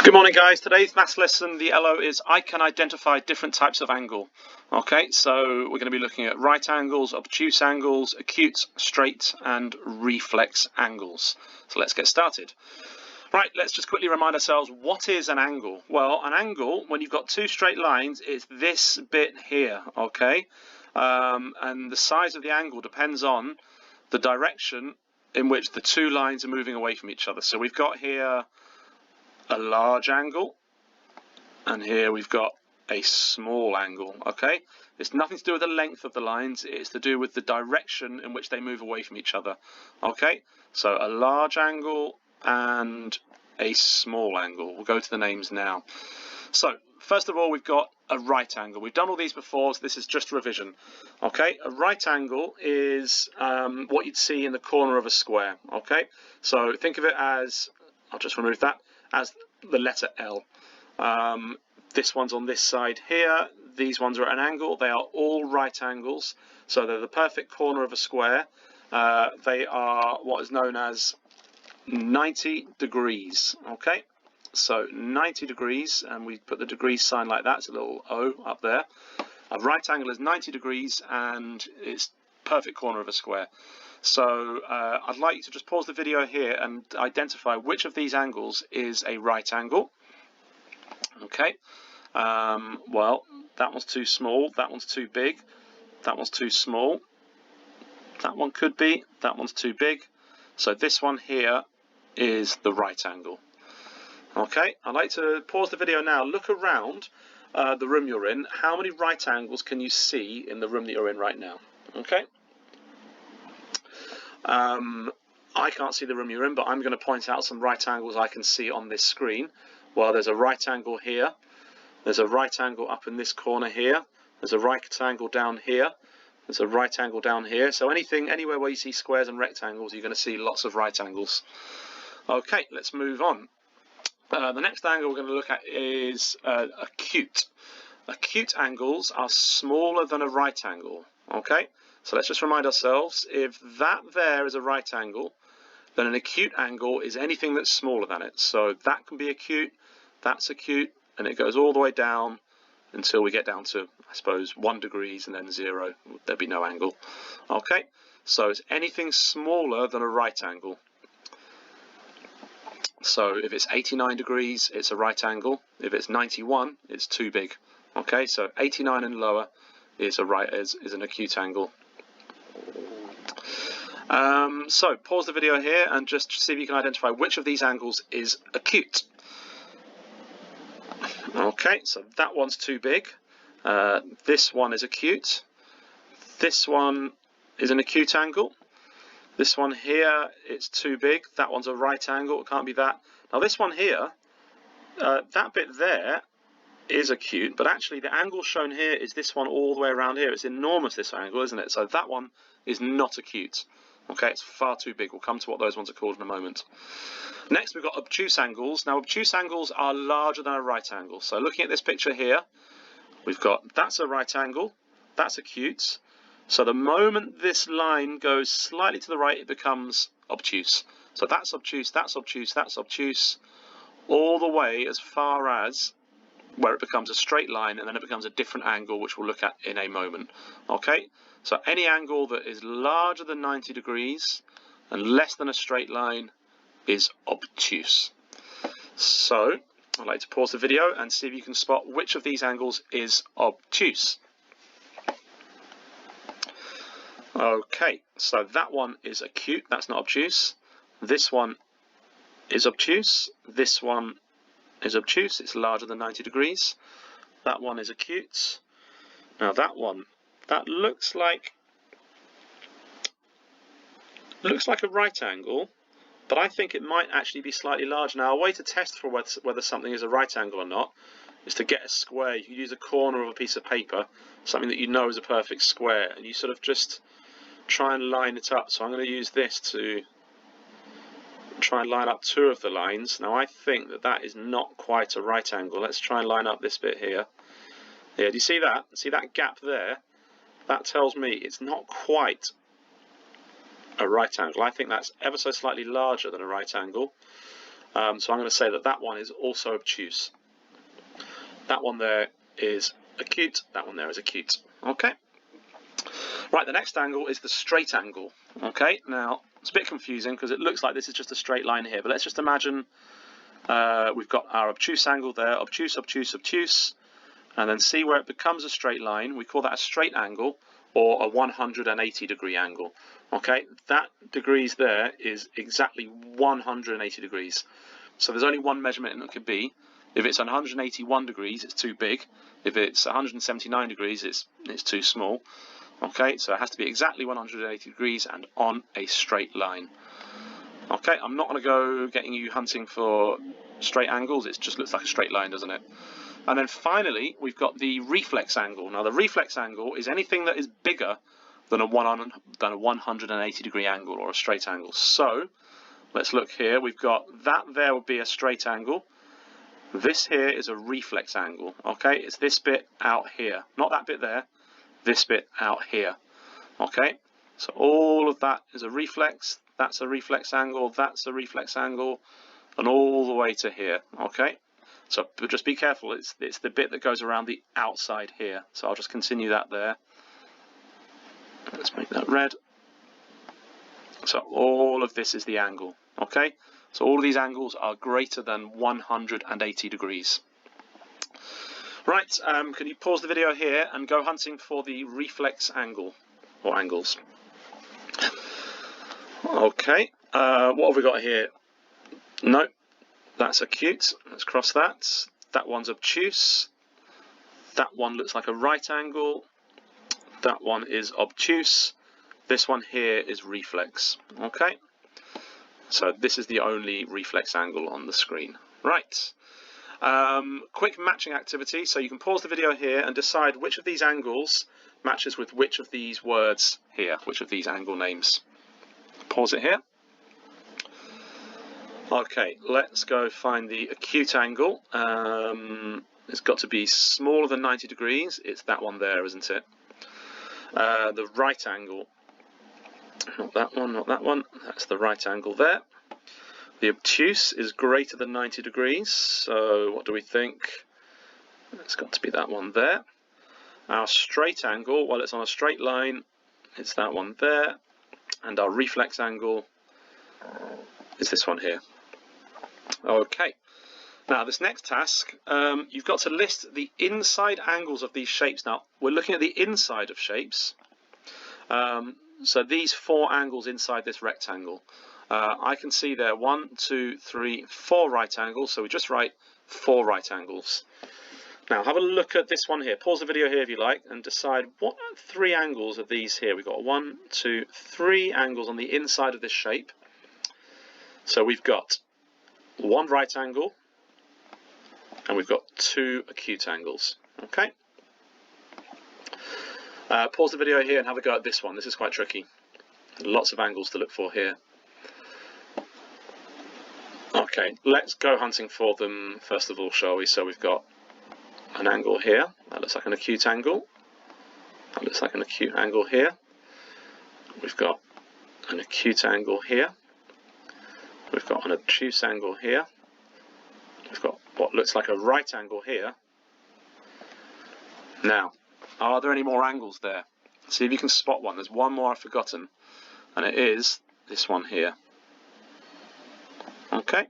Good morning, guys. Today's maths lesson, the LO, is I can identify different types of angle. Okay, so we're going to be looking at right angles, obtuse angles, acute, straight, and reflex angles. So let's get started. Right, let's just quickly remind ourselves, what is an angle? Well, an angle, when you've got two straight lines, is this bit here, okay? And the size of the angle depends on the direction in which the two lines are moving away from each other. So we've got here a large angle, and here we've got a small angle. Okay, it's nothing to do with the length of the lines, it's to do with the direction in which they move away from each other. Okay, so a large angle and a small angle. We'll go to the names now. So first of all, we've got a right angle. We've done all these before, so this is just revision. Okay, a right angle is what you'd see in the corner of a square. Okay, so think of it as, I'll just remove that, as the letter L. This one's on this side here, these ones are at an angle, they are all right angles, so they're the perfect corner of a square. They are what is known as 90 degrees, okay? So 90 degrees, and we put the degrees sign like that, it's a little O up there. A right angle is 90 degrees and it's perfect corner of a square. So I'd like you to just pause the video here and identify which of these angles is a right angle. Okay, well, that one's too small, that one's too big, that one's too small, that one could be, that one's too big. So this one here is the right angle. Okay, I'd like to pause the video now, look around the room you're in. How many right angles can you see in the room that you're in right now? Okay. I can't see the room you're in, but I'm going to point out some right angles I can see on this screen. Well, there's a right angle here, there's a right angle up in this corner here, there's a right angle down here, there's a right angle down here. So anywhere where you see squares and rectangles, you're going to see lots of right angles. Okay, let's move on. The next angle we're going to look at is acute. Acute angles are smaller than a right angle. Okay, so let's just remind ourselves, if that there is a right angle, then an acute angle is anything that's smaller than it. So that can be acute, that's acute, and it goes all the way down until we get down to, I suppose, 1 degree and then 0. There'd be no angle. Okay, so it's anything smaller than a right angle. So if it's 89 degrees, it's a right angle. If it's 91, it's too big. Okay, so 89 and lower is an acute angle. So pause the video here and just see if you can identify which of these angles is acute. Okay, so that one's too big. This one is acute. This one is an acute angle. This one here, it's too big. That one's a right angle, it can't be that. Now this one here, that bit there is acute, but actually the angle shown here is this one all the way around here. It's enormous, this angle, isn't it? So that one is not acute. Okay, it's far too big. We'll come to what those ones are called in a moment. Next, we've got obtuse angles. Now, obtuse angles are larger than a right angle. So looking at this picture here, we've got, that's a right angle, that's acute. So the moment this line goes slightly to the right, it becomes obtuse. So that's obtuse, that's obtuse, that's obtuse, all the way as far as where it becomes a straight line, and then it becomes a different angle, which we'll look at in a moment. Okay, so any angle that is larger than 90 degrees and less than a straight line is obtuse. So I'd like to pause the video and see if you can spot which of these angles is obtuse. Okay, so that one is acute, that's not obtuse. This one is obtuse, this one is obtuse, it's larger than 90 degrees. That one is acute. Now that one, that looks like a right angle, but I think it might actually be slightly larger. Now, a way to test for whether something is a right angle or not is to get a square. You can use a corner of a piece of paper, something that you know is a perfect square, and you sort of just try and line it up. So I'm going to use this to try and line up two of the lines. Now I think that that is not quite a right angle. Let's try and line up this bit here. Here, do you see that? See that gap there? That tells me it's not quite a right angle. I think that's ever so slightly larger than a right angle. So I'm going to say that that one is also obtuse. That one there is acute, that one there is acute. Okay. Right, the next angle is the straight angle. Okay, now it's a bit confusing because it looks like this is just a straight line here, but let's just imagine we've got our obtuse angle there, obtuse, obtuse, obtuse, and then see where it becomes a straight line. We call that a straight angle or a 180 degree angle. Okay, that degrees there is exactly 180 degrees. So there's only one measurement it could be. If it's 181 degrees, it's too big. If it's 179 degrees, it's too small. Okay, so it has to be exactly 180 degrees and on a straight line. Okay, I'm not going to go getting you hunting for straight angles. It just looks like a straight line, doesn't it? And then finally, we've got the reflex angle. Now, the reflex angle is anything that is bigger than a 180 degree angle or a straight angle. So let's look here. We've got that there would be a straight angle. This here is a reflex angle. Okay, it's this bit out here, not that bit there. This bit out here. Okay, so all of that is a reflex. That's a reflex angle. That's a reflex angle, and all the way to here. Okay. So but just be careful, it's the bit that goes around the outside here. So I'll just continue that there. Let's make that red. So all of this is the angle, okay? So all of these angles are greater than 180 degrees. Right, can you pause the video here and go hunting for the reflex angle, or angles? Okay, what have we got here? No. That's acute, let's cross that. That one's obtuse. That one looks like a right angle. That one is obtuse. This one here is reflex. Okay, so this is the only reflex angle on the screen. Right, quick matching activity. So you can pause the video here and decide which of these angles matches with which of these words here, which of these angle names. Pause it here. Okay, let's go find the acute angle. It's got to be smaller than 90 degrees. It's that one there, isn't it? The right angle. Not that one, not that one. That's the right angle there. The obtuse is greater than 90 degrees. So what do we think? It's got to be that one there. Our straight angle, well, it's on a straight line. It's that one there. And our reflex angle is this one here. Okay, now this next task, you've got to list the inside angles of these shapes. Now, we're looking at the inside of shapes. So these four angles inside this rectangle. I can see there 1, 2, 3, 4 right angles, so we just write 4 right angles. Now, have a look at this one here. Pause the video here if you like and decide what 3 angles of these here. We've got 1, 2, 3 angles on the inside of this shape. So we've got 1 right angle, and we've got 2 acute angles. Okay. Pause the video here and have a go at this one. This is quite tricky. Lots of angles to look for here. Okay, let's go hunting for them first of all, shall we? So we've got an angle here. That looks like an acute angle. That looks like an acute angle here. We've got an acute angle here. We've got an obtuse angle here. We've got what looks like a right angle here. Now, are there any more angles there? See if you can spot one. There's one more I've forgotten, and it is this one here. Okay,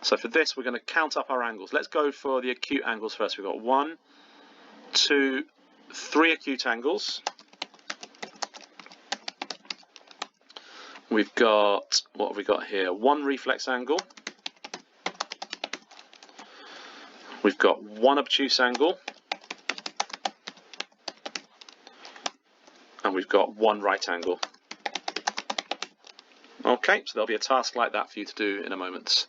so for this we're going to count up our angles. Let's go for the acute angles first. We've got 1, 2, 3 acute angles. We've got, what have we got here? 1 reflex angle. We've got 1 obtuse angle. And we've got 1 right angle. Okay, so there'll be a task like that for you to do in a moment.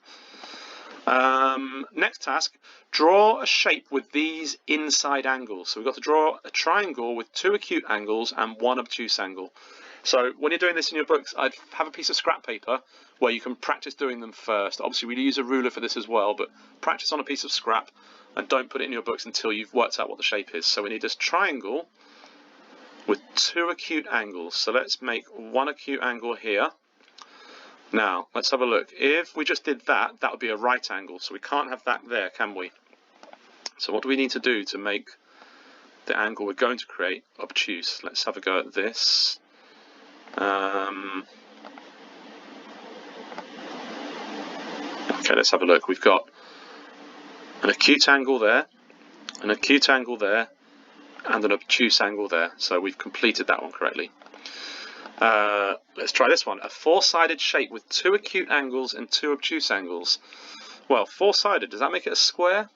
Next task, draw a shape with these inside angles. So we've got to draw a triangle with 2 acute angles and 1 obtuse angle. So when you're doing this in your books, I'd have a piece of scrap paper where you can practice doing them first. Obviously, we'd use a ruler for this as well, but practice on a piece of scrap and don't put it in your books until you've worked out what the shape is. So we need this triangle with 2 acute angles. So let's make 1 acute angle here. Now, let's have a look. If we just did that, that would be a right angle. So we can't have that there, can we? So what do we need to do to make the angle we're going to create obtuse? Let's have a go at this. Okay, let's have a look. We've got an acute angle there, an acute angle there, and an obtuse angle there. So we've completed that one correctly. Let's try this one. A four-sided shape with two acute angles and two obtuse angles. Well, four-sided, does that make it a square?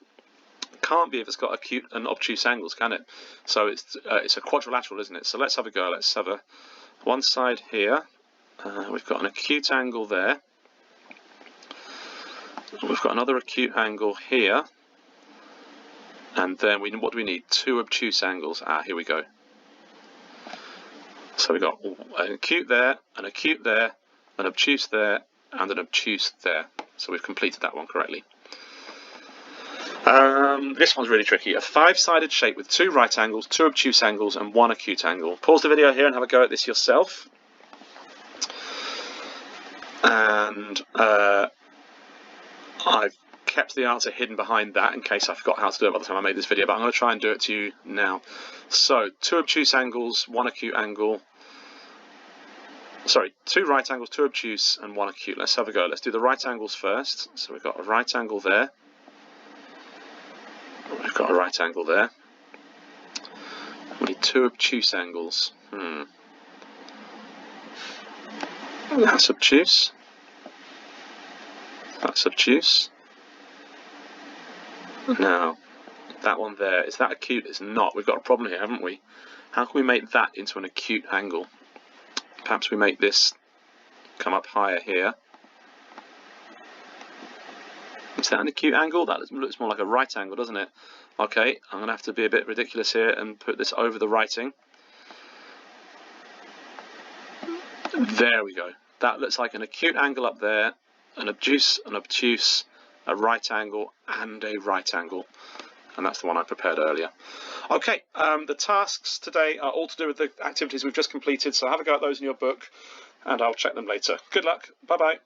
Can't be if it's got acute and obtuse angles, can it? So it's a quadrilateral, isn't it? So let's have a go. Let's have one side here. We've got an acute angle there. We've got another acute angle here. And then what do we need? Two obtuse angles. Here we go. So we've got an acute there, an acute there, an obtuse there, and an obtuse there. So we've completed that one correctly. This one's really tricky. A five-sided shape with two right angles, two obtuse angles, and one acute angle. Pause the video here and have a go at this yourself. And I've kept the answer hidden behind that in case I forgot how to do it by the time I made this video, but I'm going to try and do it to you now. So, two obtuse angles, one acute angle. Sorry, two right angles, two obtuse, and one acute. Let's have a go. Let's do the right angles first. So we've got a right angle there. We've got a right angle there. We need two obtuse angles. That's obtuse. That's obtuse. Now, that one there, is that acute? It's not. We've got a problem here, haven't we? How can we make that into an acute angle? Perhaps we make this come up higher here. Is that an acute angle? That looks more like a right angle, doesn't it? Okay, I'm going to have to be a bit ridiculous here and put this over the writing. There we go. That looks like an acute angle up there, an obtuse, a right angle, and a right angle. And that's the one I prepared earlier. Okay, the tasks today are all to do with the activities we've just completed, so have a go at those in your book, and I'll check them later. Good luck. Bye-bye.